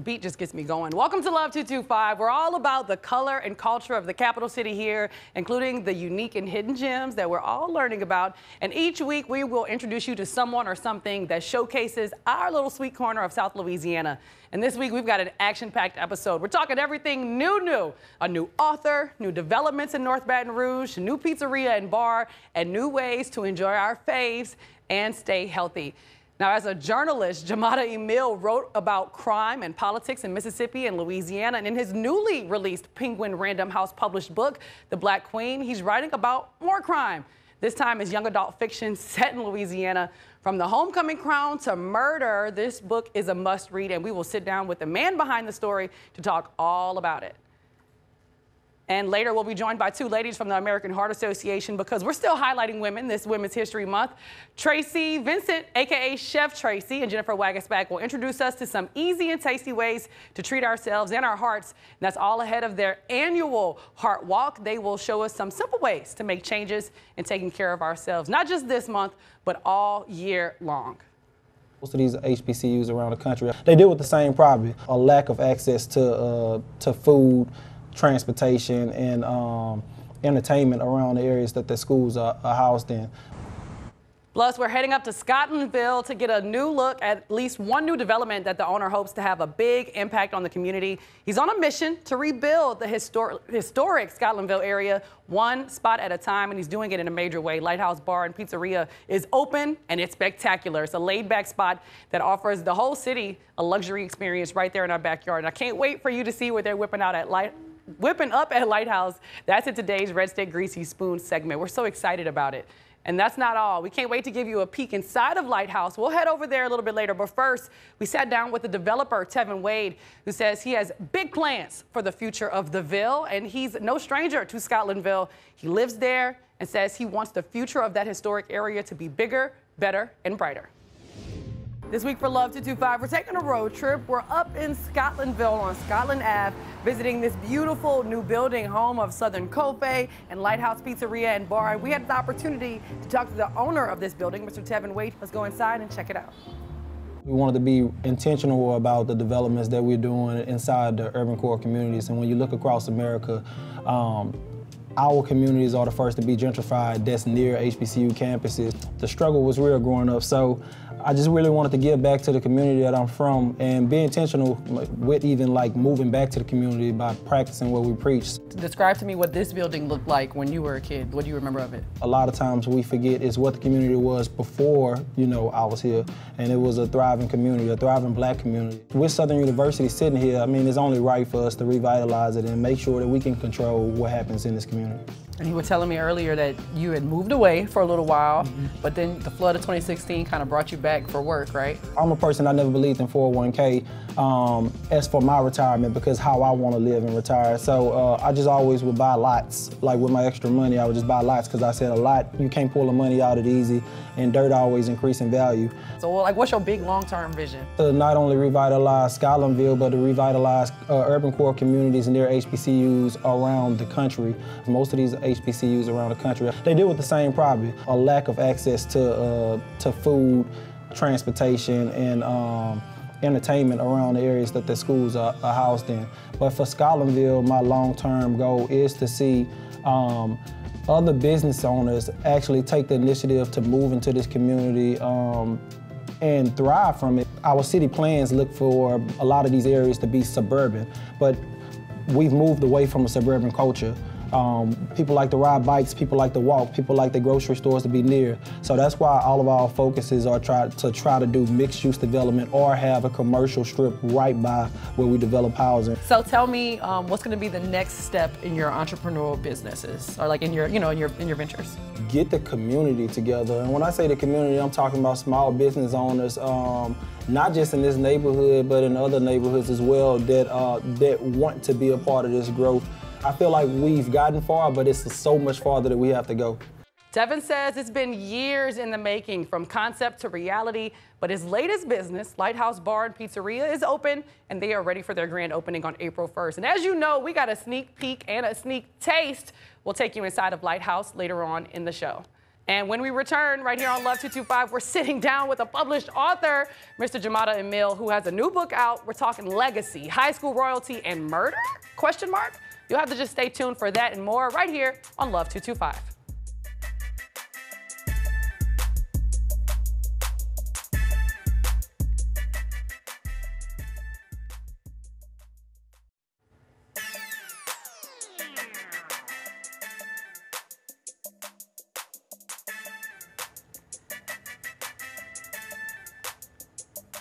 beat just gets me going. Welcome to Love 225. We're all about the color and culture of the capital city here, including the unique and hidden gems that we're all learning about. And each week we will introduce you to someone or something that showcases our little sweet corner of South Louisiana. And this week we've got an action-packed episode. We're talking everything new. A new author, new developments in North Baton Rouge, new pizzeria and bar, and new ways to enjoy our faves and stay healthy. Now, as a journalist, Jumata Emill wrote about crime and politics in Mississippi and Louisiana. And in his newly released Penguin Random House published book, The Black Queen, he's writing about more crime. This time is young adult fiction set in Louisiana. From the homecoming crown to murder, this book is a must read, and we will sit down with the man behind the story to talk all about it. And later, we'll be joined by two ladies from the American Heart Association because we're still highlighting women this Women's History Month. Tracy Vincent, a.k.a. Chef Tracy, and Jennifer Wagasback will introduce us to some easy and tasty ways to treat ourselves and our hearts. And that's all ahead of their annual Heart Walk. They will show us some simple ways to make changes in taking care of ourselves, not just this month, but all year long. Most of these HBCUs around the country, they deal with the same problem, a lack of access to food, transportation, and entertainment around the areas that the schools are housed in. Plus, we're heading up to Scotlandville to get a new look at least one new development that the owner hopes to have a big impact on the community. He's on a mission to rebuild the historic Scotlandville area one spot at a time, and he's doing it in a major way. Lighthouse Bar and Pizzeria is open, and it's spectacular. It's a laid-back spot that offers the whole city a luxury experience right there in our backyard. And I can't wait for you to see what they're whipping up at Lighthouse. That's in today's Red Stick Greasy Spoon segment. We're so excited about it. And that's not all. We can't wait to give you a peek inside of Lighthouse. We'll head over there a little bit later. But first, we sat down with the developer, Tevin Wayde, who says he has big plans for the future of the Ville. And he's no stranger to Scotlandville. He lives there and says he wants the future of that historic area to be bigger, better, and brighter. This week for Love 225, we're taking a road trip. We're up in Scotlandville on Scotland Ave, visiting this beautiful new building, home of Southern Coffee and Lighthouse Pizzeria and Bar. We had the opportunity to talk to the owner of this building, Mr. Tevin Wayde. Let's go inside and check it out. We wanted to be intentional about the developments that we're doing inside the urban core communities. And when you look across America, our communities are the first to be gentrified that's near HBCU campuses. The struggle was real growing up, so I just really wanted to give back to the community that I'm from and be intentional with even like moving back to the community by practicing what we preach. Describe to me what this building looked like when you were a kid. What do you remember of it? A lot of times we forget is what the community was before, I was here. And it was a thriving community, a thriving black community. With Southern University sitting here, I mean, it's only right for us to revitalize it and make sure that we can control what happens in this community. And you were telling me earlier that you had moved away for a little while, but then the flood of 2016 kind of brought you back for work, right? I'm a person, I never believed in 401k as for my retirement because how I want to live and retire. So I just always would buy lots. Like with my extra money, I would just buy lots because I said a lot, you can't pull the money out of it easy, and dirt always increase in value. So like, what's your big long-term vision? To not only revitalize Scotlandville, but to revitalize urban core communities near HBCUs around the country. Most of these HBCUs around the country, they deal with the same problem, a lack of access to food, transportation, and entertainment around the areas that the schools are housed in. But for Scotlandville, my long-term goal is to see other business owners actually take the initiative to move into this community and thrive from it. Our city plans look for a lot of these areas to be suburban, but we've moved away from a suburban culture. People like to ride bikes, people like to walk, people like the grocery stores to be near. So that's why all of our focuses are try to do mixed-use development or have a commercial strip right by where we develop housing. So tell me, what's going to be the next step in your entrepreneurial businesses, or like in your, in your ventures? Get the community together, and when I say the community, I'm talking about small business owners, not just in this neighborhood, but in other neighborhoods as well that want to be a part of this growth. I feel like we've gotten far, but it's so much farther that we have to go. Tevin says it's been years in the making, from concept to reality, but his latest business, Lighthouse Bar and Pizzeria, is open, and they are ready for their grand opening on April 1st. And as you know, we got a sneak peek and a sneak taste. We'll take you inside of Lighthouse later on in the show. And when we return right here on Love 225, we're sitting down with a published author, Mr. Jumata Emill, who has a new book out. We're talking legacy, high school royalty, and murder? Question mark? You'll have to just stay tuned for that and more right here on Love 225.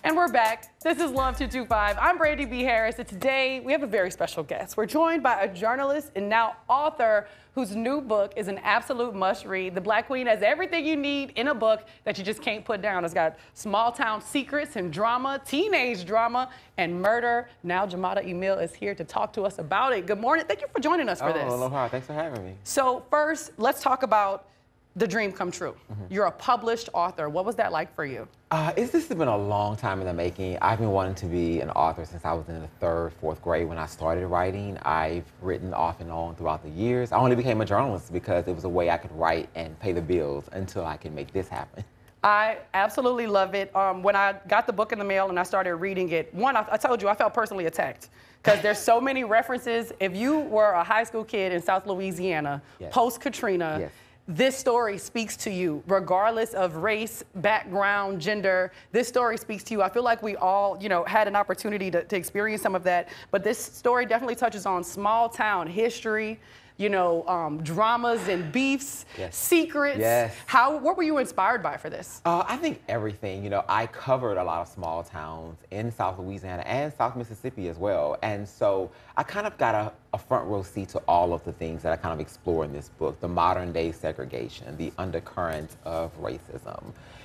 And we're back. This is Love 225. I'm Brady B. Harris, and today we have a very special guest. We're joined by a journalist and now author whose new book is an absolute must-read. The Black Queen has everything you need in a book that you just can't put down. It's got small-town secrets and drama, teenage drama, and murder. Now Jumata Emill is here to talk to us about it. Good morning. Thank you for joining us for this. Aloha. Thanks for having me. So first, let's talk about the dream come true. You're a published author. What was that like for you? This has been a long time in the making. I've been wanting to be an author since I was in the third, fourth grade when I started writing. I've written off and on throughout the years. I only became a journalist because it was a way I could write and pay the bills until I could make this happen. I absolutely love it. When I got the book in the mail and I started reading it, one, I told you I felt personally attacked because there's so many references. If you were a high school kid in South Louisiana, Yes. post-Katrina, Yes. This story speaks to you, regardless of race, background, gender. This story speaks to you. I feel like we all, had an opportunity to experience some of that. But this story definitely touches on small town history, dramas and beefs, Yes. secrets. Yes. What were you inspired by for this? I think everything. I covered a lot of small towns in South Louisiana and South Mississippi as well. And so I kind of got a front row seat to all of the things that I kind of explore in this book. The modern day segregation, the undercurrent of racism,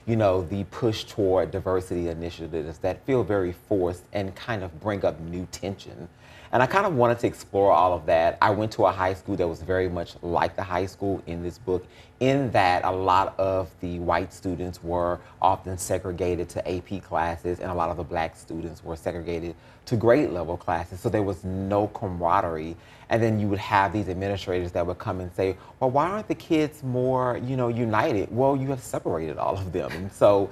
the push toward diversity initiatives that feel very forced and kind of bring up new tension. And I kind of wanted to explore all of that. I went to a high school that was very much like the high school in this book, in that a lot of the white students were often segregated to AP classes, and a lot of the black students were segregated to grade level classes. So there was no camaraderie. And then you would have these administrators that would come and say, well, why aren't the kids more, united? Well, you have separated all of them. And so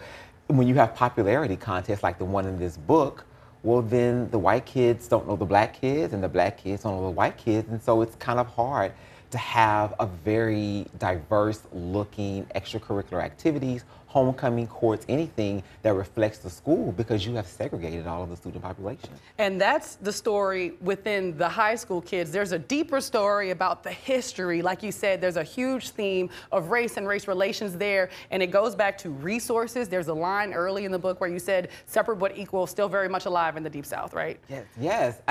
when you have popularity contests like the one in this book, well, then the white kids don't know the black kids, and the black kids don't know the white kids, and so it's kind of hard to have a very diverse looking extracurricular activities, homecoming courts, anything that reflects the school, because you have segregated all of the student population. And that's the story within the high school kids. There's a deeper story about the history. Like you said, there's a huge theme of race and race relations there, and it goes back to resources. There's a line early in the book where you said separate but equal, still very much alive in the Deep South, right? Yes.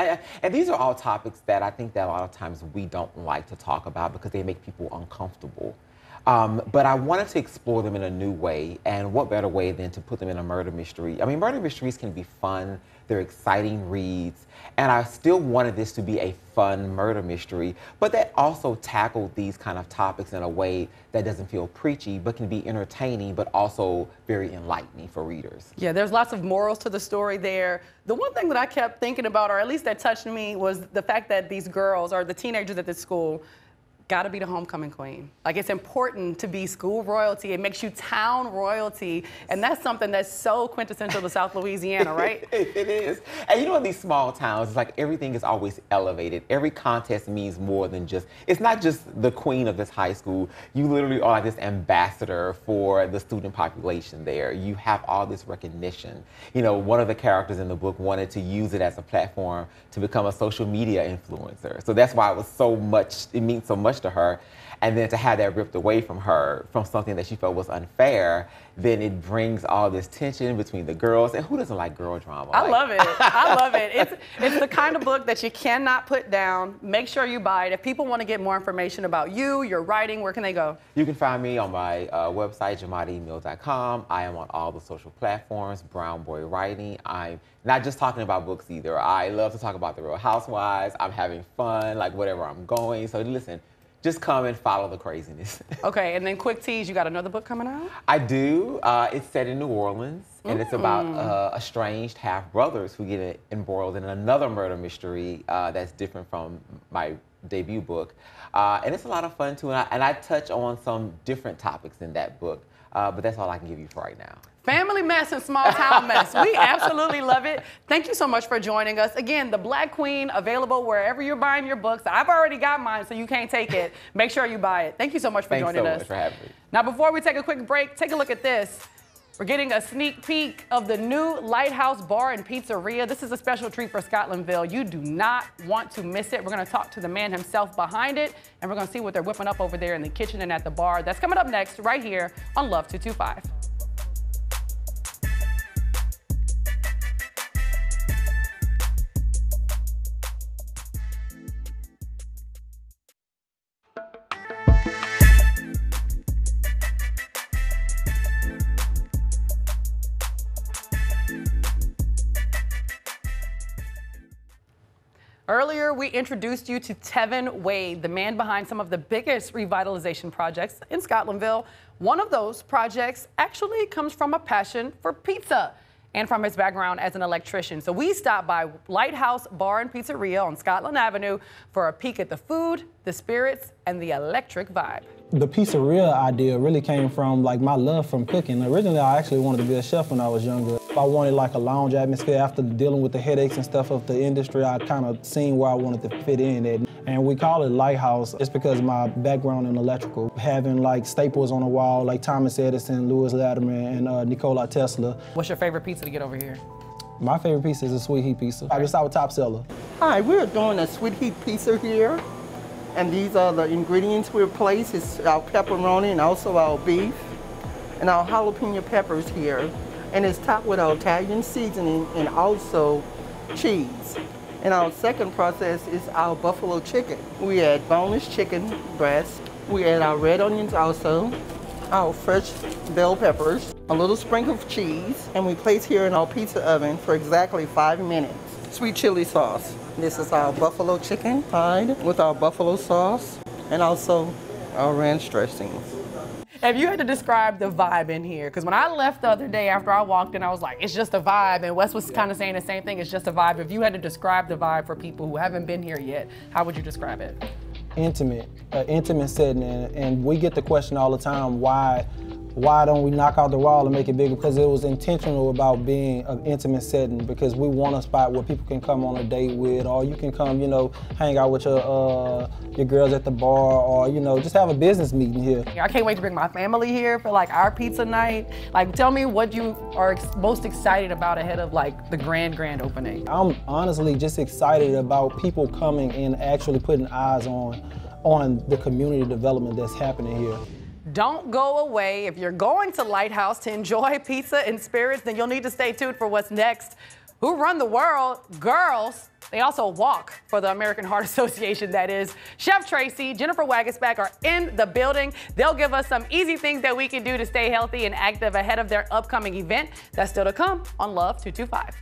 And these are all topics that I think that a lot of times we don't like to talk about because they make people uncomfortable. But I wanted to explore them in a new way, and what better way than to put them in a murder mystery? I mean, murder mysteries can be fun, they're exciting reads, and I still wanted this to be a fun murder mystery, but that also tackled these kind of topics in a way that doesn't feel preachy, but can be entertaining, but also very enlightening for readers. Yeah, there's lots of morals to the story there. The one thing that I kept thinking about, or at least that touched me, was the fact that these girls, or the teenagers at this school, gotta be the homecoming queen. Like, it's important to be school royalty. It makes you town royalty. And that's something that's so quintessential to South Louisiana, right? It is. And in these small towns, it's like everything is always elevated. Every contest means more than it's not just the queen of this high school. You literally are like this ambassador for the student population there. You have all this recognition. One of the characters in the book wanted to use it as a platform to become a social media influencer. So that's why it means so much to her. And then to have that ripped away from her from something that she felt was unfair, then it brings all this tension between the girls. And who doesn't like girl drama? I love it. I love it. It's the kind of book that you cannot put down. Make sure you buy it. If people want to get more information about you, your writing, where can they go? You can find me on my website, jumataemill.com. I am on all the social platforms, Brown Boy Writing. I'm not just talking about books either. I love to talk about the Real Housewives. I'm having fun, like wherever I'm going. So listen, just come and follow the craziness. Okay, and then quick tease, you got another book coming out? I do. It's set in New Orleans, and it's about estranged half-brothers who get embroiled in another murder mystery that's different from my debut book. And it's a lot of fun too, and I touch on some different topics in that book, but that's all I can give you for right now. Family mess and small town mess. We absolutely love it. Thank you so much for joining us. Again, The Black Queen, available wherever you're buying your books. I've already got mine, so you can't take it. Make sure you buy it. Thank you so much for joining us. Thanks so much for having me. Now, before we take a quick break, take a look at this. We're getting a sneak peek of the new Lighthouse Bar and Pizzeria. This is a special treat for Scotlandville. You do not want to miss it. We're going to talk to the man himself behind it, and we're going to see what they're whipping up over there in the kitchen and at the bar. That's coming up next, right here on Love 225. Earlier, we introduced you to Tevin Wayde, the man behind some of the biggest revitalization projects in Scotlandville. One of those projects actually comes from a passion for pizza and from his background as an electrician. So we stopped by Lighthouse Bar and Pizzeria on Scotland Avenue for a peek at the food, the spirits, and the electric vibe. The pizzeria idea really came from like my love from cooking. Originally, I actually wanted to be a chef when I was younger. I wanted like a lounge atmosphere. After dealing with the headaches and stuff of the industry, I kind of seen where I wanted to fit in at. And we call it Lighthouse just because of my background in electrical. Having like staples on the wall like Thomas Edison, Louis Latimer, and Nikola Tesla. What's your favorite pizza to get over here? My favorite pizza is a sweet heat pizza. It's our top seller. Hi, we're doing a sweet heat pizza here. And these are the ingredients we replace. It's our pepperoni and also our beef and our jalapeno peppers here. And it's topped with our Italian seasoning and also cheese. And our second process is our buffalo chicken. We add boneless chicken breast. We add our red onions also, our fresh bell peppers, a little sprinkle of cheese, and we place here in our pizza oven for exactly 5 minutes. Sweet chili sauce. This is our buffalo chicken fried with our buffalo sauce and also our ranch dressings. If you had to describe the vibe in here, because when I left the other day after I walked in, I was like, it's just a vibe. And Wes was kind of saying the same thing, it's just a vibe. If you had to describe the vibe for people who haven't been here yet, how would you describe it? Intimate, intimate setting. And we get the question all the time, why don't we knock out the wall and make it bigger? Because it was intentional about being an intimate setting, because we want a spot where people can come on a date with, or you can come, you know, hang out with your girls at the bar, or, you know, just have a business meeting here. I can't wait to bring my family here for like our pizza night. Like, tell me what you are most excited about ahead of like the grand opening. I'm honestly just excited about people coming and actually putting eyes on the community development that's happening here. Don't go away. If you're going to Lighthouse to enjoy pizza and spirits, then you'll need to stay tuned for what's next. Who run the world? Girls. They also walk for the American Heart Association, that is. Chef Tracy, Jennifer Wagasback are in the building. They'll give us some easy things that we can do to stay healthy and active ahead of their upcoming event. That's still to come on Love 225.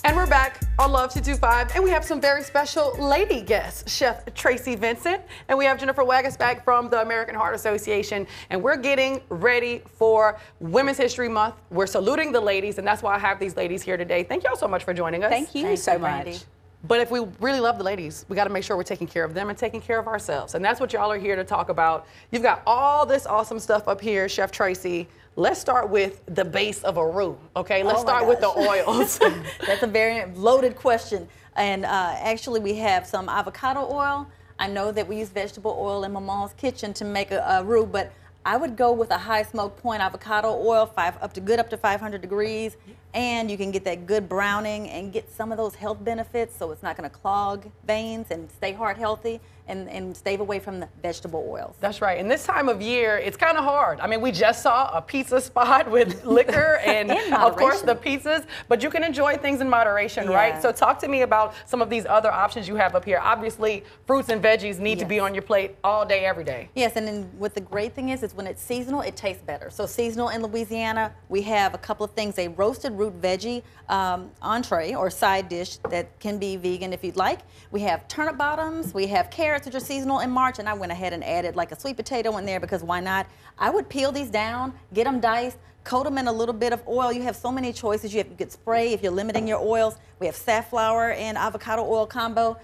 And we're back on Love 225, and we have some very special lady guests. Chef Tracy Vincent, and we have Jennifer Wagasback from the American Heart Association, and we're getting ready for Women's History Month. We're saluting the ladies, and that's why I have these ladies here today. Thank you all so much for joining us. Thank you so much. But if we really love the ladies, we got to make sure we're taking care of them and taking care of ourselves. And that's what y'all are here to talk about. You've got all this awesome stuff up here, Chef Tracy. Let's start with the base of a roux, okay? Let's start with the oils. That's a very loaded question. And actually, we have some avocado oil. I know that we use vegetable oil in my mom's kitchen to make a roux, but I would go with a high smoke point avocado oil, up to 500 degrees. And you can get that good browning and get some of those health benefits, so it's not going to clog veins and stay heart healthy, and stay away from the vegetable oils. That's right. And this time of year, it's kind of hard. I mean, we just saw a pizza spot with liquor and of course the pizzas, but you can enjoy things in moderation, right? So talk to me about some of these other options you have up here. Obviously, fruits and veggies need to be on your plate all day, every day. Yes, and then what the great thing is when it's seasonal, it tastes better. So seasonal in Louisiana, we have a couple of things, a roasted roux root veggie entree or side dish that can be vegan if you'd like. We have turnip bottoms, we have carrots, which are seasonal in March, and I went ahead and added like a sweet potato in there because why not? I would peel these down, get them diced, coat them in a little bit of oil. You have so many choices. You could spray if you're limiting your oils. We have safflower and avocado oil combo.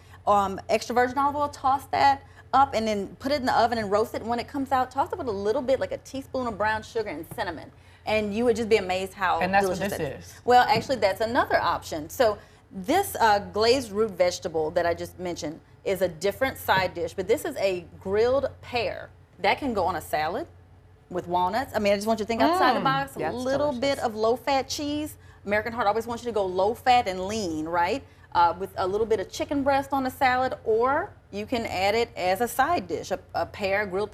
Extra virgin olive oil, toss that up and then put it in the oven and roast it. And when it comes out, toss it with a little bit, like a teaspoon of brown sugar and cinnamon. And you would just be amazed how and that's delicious what it this is. Well, actually, that's another option. So this glazed root vegetable that I just mentioned is a different side dish, but this is a grilled pear. That can go on a salad with walnuts. I mean, I just want you to think outside the box. A little bit of low-fat cheese. American Heart always wants you to go low-fat and lean, right? With a little bit of chicken breast on the salad, or you can add it as a side dish, a pear, grilled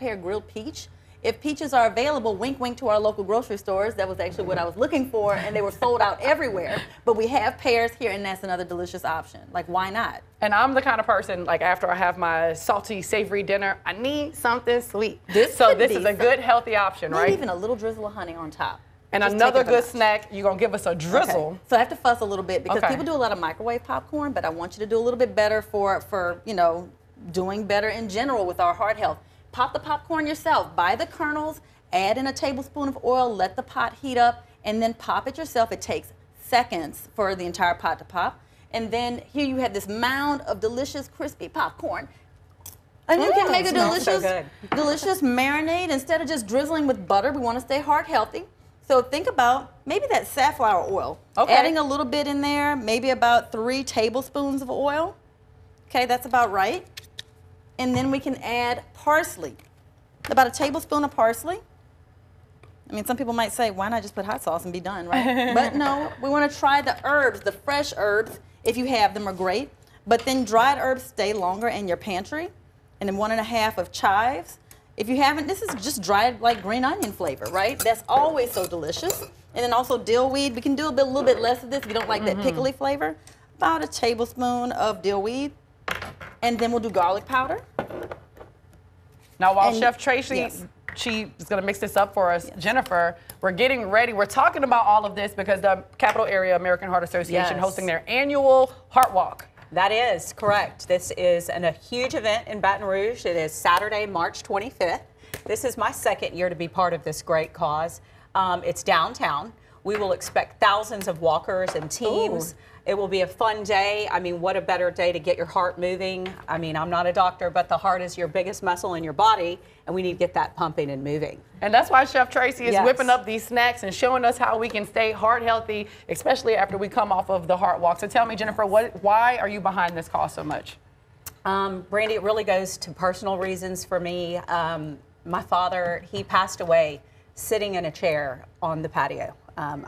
peach. If peaches are available, wink, wink to our local grocery stores. That was actually what I was looking for, and they were sold out everywhere. But we have pears here, and that's another delicious option. Like, why not? And I'm the kind of person, like after I have my salty, savory dinner, I need something sweet. This is a good, healthy option, right? Maybe even a little drizzle of honey on top. And Just another take it good for snack, you're going to give us a drizzle. Okay. So I have to fuss a little bit because Okay. people do a lot of microwave popcorn, but I want you to do a little bit better for you know, doing better in general with our heart health. Pop the popcorn yourself. Buy the kernels, add in a tablespoon of oil, let the pot heat up, and then pop it yourself. It takes seconds for the entire pot to pop. And then here you have this mound of delicious, crispy popcorn. And you can make a delicious marinade instead of just drizzling with butter. We want to stay heart healthy. So think about maybe that safflower oil. Okay. Adding a little bit in there, maybe about 3 tablespoons of oil. Okay, that's about right. And then we can add parsley. About a tablespoon of parsley. I mean, some people might say, why not just put hot sauce and be done, right? But no, we want to try the herbs, the fresh herbs, if you have them, are great. But then dried herbs stay longer in your pantry. And then 1½ of chives. If you haven't, this is just dried like green onion flavor, right? That's always so delicious. And then also dill weed. We can do a little bit less of this if you don't like that pickly flavor. About a tablespoon of dill weed. And then we'll do garlic powder. Now, while Chef Tracy, she is going to mix this up for us, Jennifer, we're getting ready. We're talking about all of this because the Capital Area American Heart Association hosting their annual Heart Walk. That is correct. This is a huge event in Baton Rouge. It is Saturday, March 25th. This is my second year to be part of this great cause. It's downtown. We will expect thousands of walkers and teams. Ooh. It will be a fun day. I mean, what a better day to get your heart moving. I mean, I'm not a doctor, but the heart is your biggest muscle in your body, and we need to get that pumping and moving. And that's why Chef Tracy is whipping up these snacks and showing us how we can stay heart healthy, especially after we come off of the Heart Walk. So tell me, Jennifer, why are you behind this cause so much? Brandy, it really goes to personal reasons for me. My father, he passed away sitting in a chair on the patio.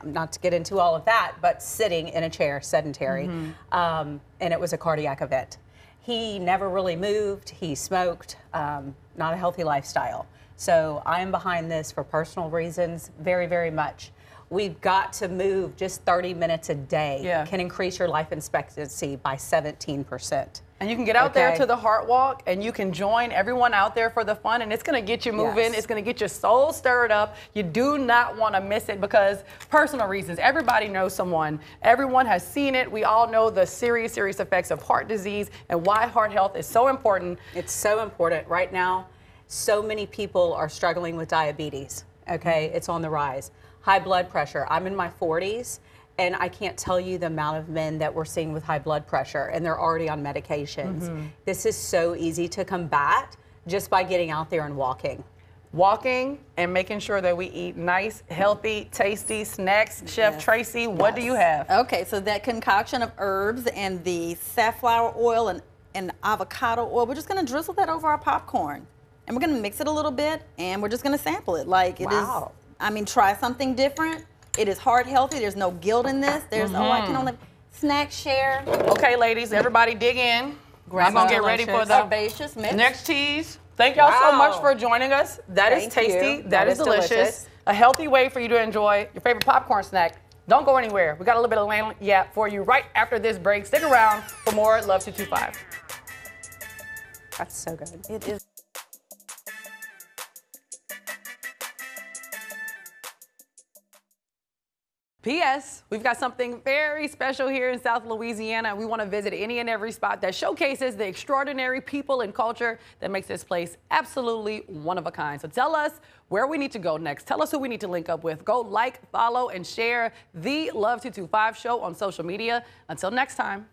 Not to get into all of that, but sitting in a chair, sedentary, and it was a cardiac event. He never really moved. He smoked, not a healthy lifestyle. So I am behind this for personal reasons, very, very much. We've got to move. Just 30 minutes a day can increase your life expectancy by 17%. And you can get out there to the Heart Walk, and you can join everyone out there for the fun, and it's going to get you moving. It's going to get your soul stirred up. You do not want to miss it because personal reasons. Everybody knows someone. Everyone has seen it. We all know the serious effects of heart disease and why heart health is so important. It's so important. Right now, so many people are struggling with diabetes, It's on the rise. High blood pressure. I'm in my 40s. And I can't tell you the amount of men that we're seeing with high blood pressure, and they're already on medications. This is so easy to combat just by getting out there and walking. Walking and making sure that we eat nice, healthy, tasty snacks. Chef Tracy, what do you have? Okay, so that concoction of herbs and the safflower oil and avocado oil, we're just going to drizzle that over our popcorn. And we're going to mix it a little bit, and we're just going to sample it. Like it is, I mean, try something different. It is heart healthy. There's no guilt in this. There's I can only snack share. Okay, ladies, everybody dig in. I'm gonna get ready for the herbaceous mix. Next cheese. Thank y'all so much for joining us. That is tasty. That is delicious. A healthy way for you to enjoy your favorite popcorn snack. Don't go anywhere. We got a little bit of land for you right after this break. Stick around for more Love 225. That's so good. It is. P.S. We've got something very special here in South Louisiana. We want to visit any and every spot that showcases the extraordinary people and culture that makes this place absolutely one of a kind. So tell us where we need to go next. Tell us who we need to link up with. Go like, follow, and share the Love 225 show on social media. Until next time.